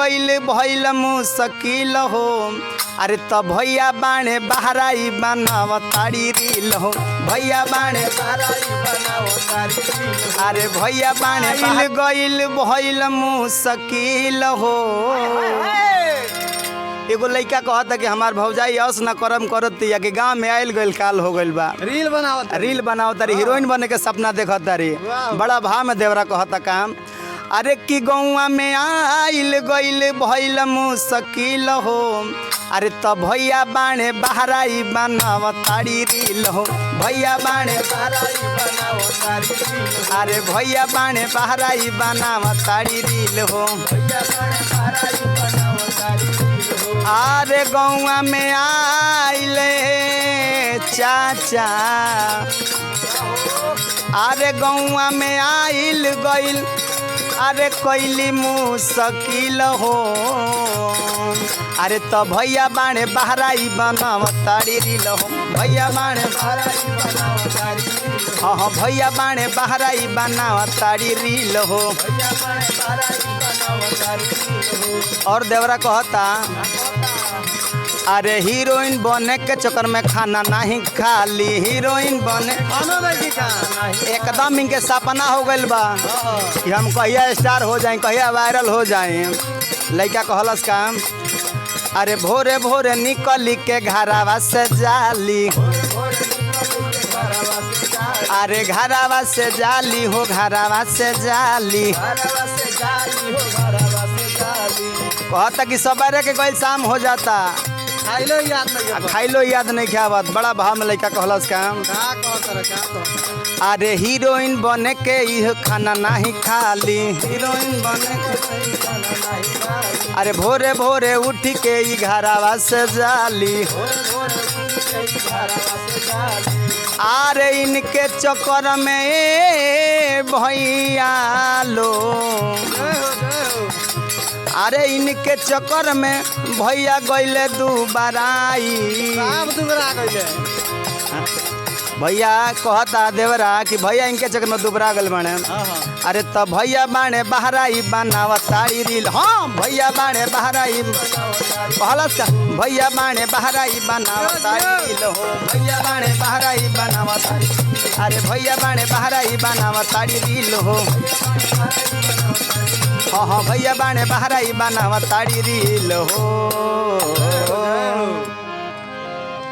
गइल भइल मुश्किल हो अरे त भैया बाणे बहराई बनावताड़ी रील हो भैया बाणे अरे भैया बाणे बहल गइल भइल मुश्किल हो। एगो लड़का कहता कि हमार भौजाई अस न करम करत या कि गांव में आयल गइल काल हो गइल बा रील बनावत री हीरोइन बने के सपना देखत री बड़ा भाव में देवरा कहता काम अरे कि गौवा में आइल गइल भइल मुश्किल हो अरे त भैया बाणे बहराई बनावताड़ी रील हो भैया बाणे अरे भैया बाणे बहराई बनावताड़ी रील हो अरे गौवा में आइले चाचा अरे गौवा में आइल गइल अरे कैली मुश्किल हो अरे त भैया बाणे बहराई बनावताड़ी रील हो भैया बाणे हाँ हाँ भैया बाणे बहराई बनावताड़ी रील हो। और देवरा कहता अरे हीरोइन बने के चक्कर में खाना नहीं खाली हीरोइन बने एकदम इनके सपना हो गइल बा कि हम कहिया स्टार हो जाए कहिया वायरल हो जाए। लड़का कहलस काम अरे भोरे भोरे निकली के घरावा से जाली अरे घरावा से जाली हो घरावा से जाली कहता कि सवेरे के गइल शाम हो जाता खाइलो याद नहीं खावत बड़ा भाव में लड़का कहलस काम अरे हीरोइन बने के यह खाना नहीं खाली हीरोइन बने के अरे भोरे भोरे उठ के ई घरावा से जाली अरे इनके चक्कर में भैया लो अरे इनके चक्कर में भैया गइले दुबराई भैया कहता देवरा कि भैया इनके चक्कर में दुबरा गल बने अरे तब भैया बाणे बहराई बनावताड़ी रील हाँ भैया बाणे बहराई भैया बाणे बहराई बनावताड़ी रील हो भैया बाणे बहराई बनावताड़ी अरे भैया बाणे बहराई बनावताड़ी रील हो हाँ हाँ भैया बाणे बहराई बनावताड़ी रील हो।